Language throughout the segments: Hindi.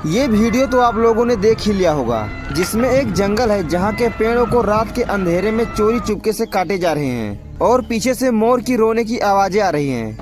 ये वीडियो तो आप लोगों ने देख ही लिया होगा, जिसमें एक जंगल है जहाँ के पेड़ों को रात के अंधेरे में चोरी चुपके से काटे जा रहे हैं और पीछे से मोर की रोने की आवाजें आ रही हैं।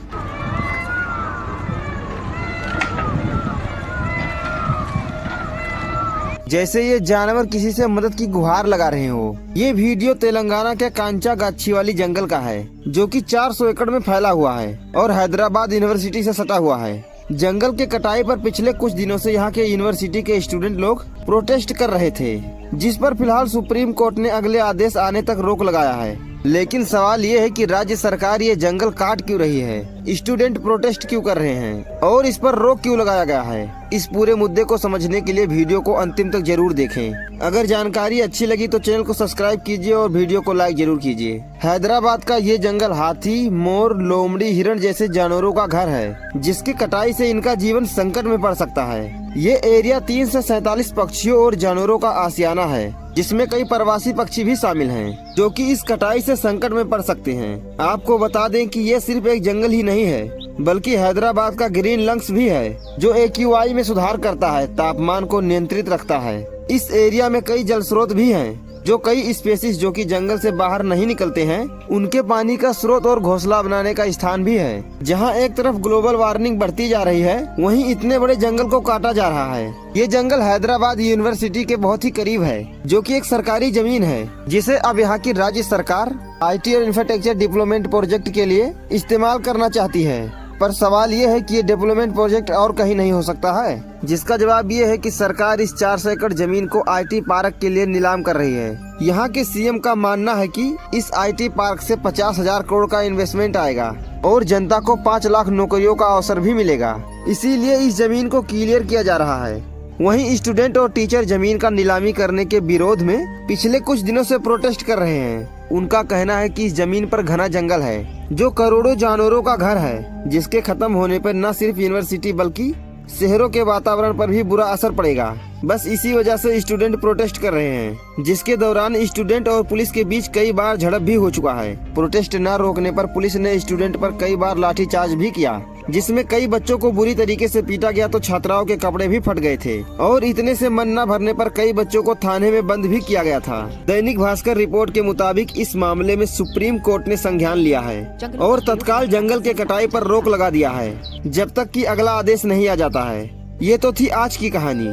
जैसे ये जानवर किसी से मदद की गुहार लगा रहे हो। ये वीडियो तेलंगाना के कांचागाछी वाली जंगल का है, जो कि 400 एकड़ में फैला हुआ है और हैदराबाद यूनिवर्सिटी से सटा हुआ है। जंगल के कटाई पर पिछले कुछ दिनों से यहाँ के यूनिवर्सिटी के स्टूडेंट लोग प्रोटेस्ट कर रहे थे, जिस पर फिलहाल सुप्रीम कोर्ट ने अगले आदेश आने तक रोक लगाया है। लेकिन सवाल ये है कि राज्य सरकार ये जंगल काट क्यों रही है, स्टूडेंट प्रोटेस्ट क्यों कर रहे हैं और इस पर रोक क्यों लगाया गया है। इस पूरे मुद्दे को समझने के लिए वीडियो को अंतिम तक जरूर देखें। अगर जानकारी अच्छी लगी तो चैनल को सब्सक्राइब कीजिए और वीडियो को लाइक जरूर कीजिए। हैदराबाद का ये जंगल हाथी, मोर, लोमड़ी, हिरण जैसे जानवरों का घर है, जिसकी कटाई से इनका जीवन संकट में पड़ सकता है। ये एरिया 3 से 47 पक्षियों और जानवरों का आशियाना है, जिसमें कई प्रवासी पक्षी भी शामिल हैं, जो कि इस कटाई से संकट में पड़ सकते हैं। आपको बता दें कि ये सिर्फ एक जंगल ही नहीं है, बल्कि हैदराबाद का ग्रीन लंग्स भी है, जो AQI में सुधार करता है, तापमान को नियंत्रित रखता है। इस एरिया में कई जल स्रोत भी हैं, जो कई स्पीशीज जो कि जंगल से बाहर नहीं निकलते हैं, उनके पानी का स्रोत और घोंसला बनाने का स्थान भी है। जहां एक तरफ ग्लोबल वार्मिंग बढ़ती जा रही है, वहीं इतने बड़े जंगल को काटा जा रहा है। ये जंगल हैदराबाद यूनिवर्सिटी के बहुत ही करीब है, जो कि एक सरकारी जमीन है, जिसे अब यहाँ की राज्य सरकार IT और इंफ्रास्ट्रक्चर डेवलपमेंट प्रोजेक्ट के लिए इस्तेमाल करना चाहती है। पर सवाल ये है कि ये डेवलपमेंट प्रोजेक्ट और कहीं नहीं हो सकता है, जिसका जवाब ये है कि सरकार इस 400 एकड़ जमीन को IT पार्क के लिए नीलाम कर रही है। यहाँ के CM का मानना है कि इस IT पार्क से 50,000 करोड़ का इन्वेस्टमेंट आएगा और जनता को 5 लाख नौकरियों का अवसर भी मिलेगा। इसीलिए इस जमीन को क्लियर किया जा रहा है। वहीं स्टूडेंट और टीचर जमीन का नीलामी करने के विरोध में पिछले कुछ दिनों से प्रोटेस्ट कर रहे हैं। उनका कहना है कि इस जमीन पर घना जंगल है, जो करोड़ों जानवरों का घर है, जिसके खत्म होने पर न सिर्फ यूनिवर्सिटी बल्कि शहरों के वातावरण पर भी बुरा असर पड़ेगा। बस इसी वजह से स्टूडेंट प्रोटेस्ट कर रहे हैं, जिसके दौरान स्टूडेंट और पुलिस के बीच कई बार झड़प भी हो चुका है। प्रोटेस्ट न रोकने पर पुलिस ने स्टूडेंट पर कई बार लाठीचार्ज भी किया, जिसमें कई बच्चों को बुरी तरीके से पीटा गया तो छात्राओं के कपड़े भी फट गए थे और इतने से मन न भरने पर कई बच्चों को थाने में बंद भी किया गया था। दैनिक भास्कर रिपोर्ट के मुताबिक इस मामले में सुप्रीम कोर्ट ने संज्ञान लिया है और तत्काल जंगल के कटाई पर रोक लगा दिया है, जब तक कि अगला आदेश नहीं आ जाता है। ये तो थी आज की कहानी,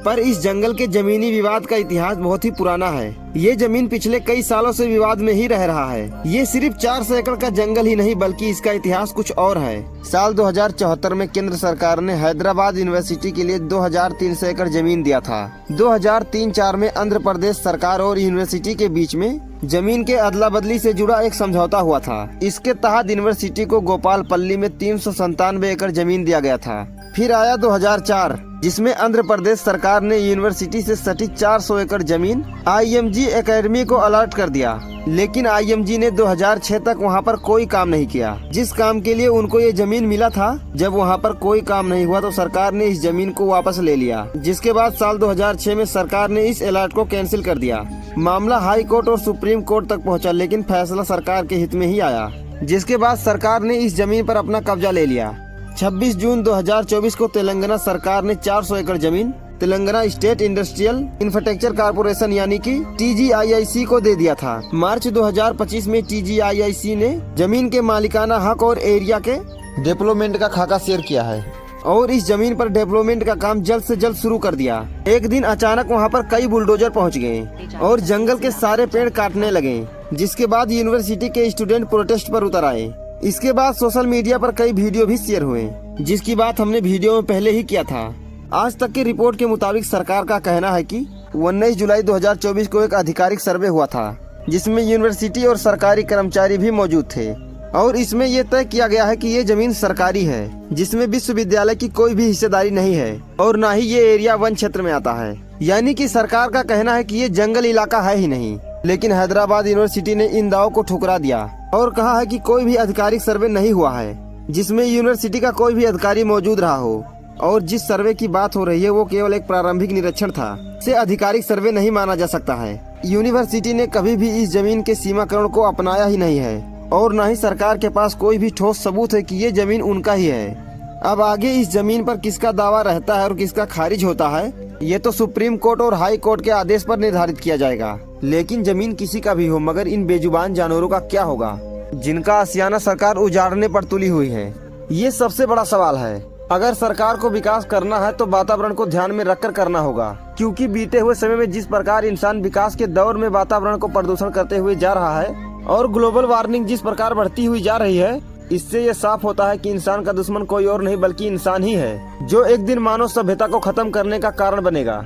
पर इस जंगल के जमीनी विवाद का इतिहास बहुत ही पुराना है। ये जमीन पिछले कई सालों से विवाद में ही रह रहा है। ये सिर्फ 400 एकड़ का जंगल ही नहीं, बल्कि इसका इतिहास कुछ और है। साल 2074 में केंद्र सरकार ने हैदराबाद यूनिवर्सिटी के लिए 2300 एकड़ जमीन दिया था। 2003-04 में आंध्र प्रदेश सरकार और यूनिवर्सिटी के बीच में जमीन के अदला बदली से जुड़ा एक समझौता हुआ था। इसके तहत यूनिवर्सिटी को गोपालपल्ली में 397 एकड़ जमीन दिया गया था। फिर आया 2004, जिसमें आंध्र प्रदेश सरकार ने यूनिवर्सिटी से सटी 400 एकड़ जमीन IMG एकेडमी को अलर्ट कर दिया। लेकिन IMG ने 2006 तक वहां पर कोई काम नहीं किया। जिस काम के लिए उनको ये जमीन मिला था, जब वहां पर कोई काम नहीं हुआ तो सरकार ने इस जमीन को वापस ले लिया। जिसके बाद साल 2006 में सरकार ने इस अलर्ट को कैंसिल कर दिया। मामला हाई कोर्ट और सुप्रीम कोर्ट तक पहुँचा, लेकिन फैसला सरकार के हित में ही आया। जिसके बाद सरकार ने इस जमीन पर अपना कब्जा ले लिया। 26 जून 2024 को तेलंगाना सरकार ने 400 एकड़ जमीन Telangana state industrial infrastructure corporation यानी कि TGIIC को दे दिया था। मार्च 2025 में TGIIC ने जमीन के मालिकाना हक और एरिया के डेवलपमेंट का खाका शेयर किया है और इस जमीन पर डेवलपमेंट का काम जल्द से जल्द शुरू कर दिया। एक दिन अचानक वहां पर कई बुलडोजर पहुंच गए और जंगल के सारे पेड़ काटने लगे, जिसके बाद यूनिवर्सिटी के स्टूडेंट प्रोटेस्ट पर उतर आए। इसके बाद सोशल मीडिया पर कई वीडियो भी शेयर हुए, जिसकी बात हमने वीडियो में पहले ही किया था। आज तक की रिपोर्ट के मुताबिक सरकार का कहना है कि 19 जुलाई 2024 को एक आधिकारिक सर्वे हुआ था, जिसमें यूनिवर्सिटी और सरकारी कर्मचारी भी मौजूद थे और इसमें यह तय किया गया है कि ये जमीन सरकारी है, जिसमें विश्वविद्यालय की कोई भी हिस्सेदारी नहीं है और न ही ये एरिया वन क्षेत्र में आता है। यानी कि सरकार का कहना है कि ये जंगल इलाका है ही नहीं। लेकिन हैदराबाद यूनिवर्सिटी ने इन दावों को ठुकरा दिया और कहा है कि कोई भी आधिकारिक सर्वे नहीं हुआ है, जिसमें यूनिवर्सिटी का कोई भी अधिकारी मौजूद रहा हो और जिस सर्वे की बात हो रही है वो केवल एक प्रारंभिक निरीक्षण था, से आधिकारिक सर्वे नहीं माना जा सकता है। यूनिवर्सिटी ने कभी भी इस जमीन के सीमाकरण को अपनाया ही नहीं है और न ही सरकार के पास कोई भी ठोस सबूत है कि ये जमीन उनका ही है। अब आगे इस जमीन पर किसका दावा रहता है और किसका खारिज होता है, ये तो सुप्रीम कोर्ट और हाई कोर्ट के आदेश पर निर्धारित किया जाएगा। लेकिन जमीन किसी का भी हो, मगर इन बेजुबान जानवरों का क्या होगा जिनका आशियाना सरकार उजाड़ने पर तुली हुई है? ये सबसे बड़ा सवाल है। अगर सरकार को विकास करना है तो वातावरण को ध्यान में रखकर करना होगा, क्योंकि बीते हुए समय में जिस प्रकार इंसान विकास के दौर में वातावरण को प्रदूषण करते हुए जा रहा है और ग्लोबल वार्मिंग जिस प्रकार बढ़ती हुई जा रही है, इससे ये साफ होता है कि इंसान का दुश्मन कोई और नहीं बल्कि इंसान ही है, जो एक दिन मानव सभ्यता को खत्म करने का कारण बनेगा।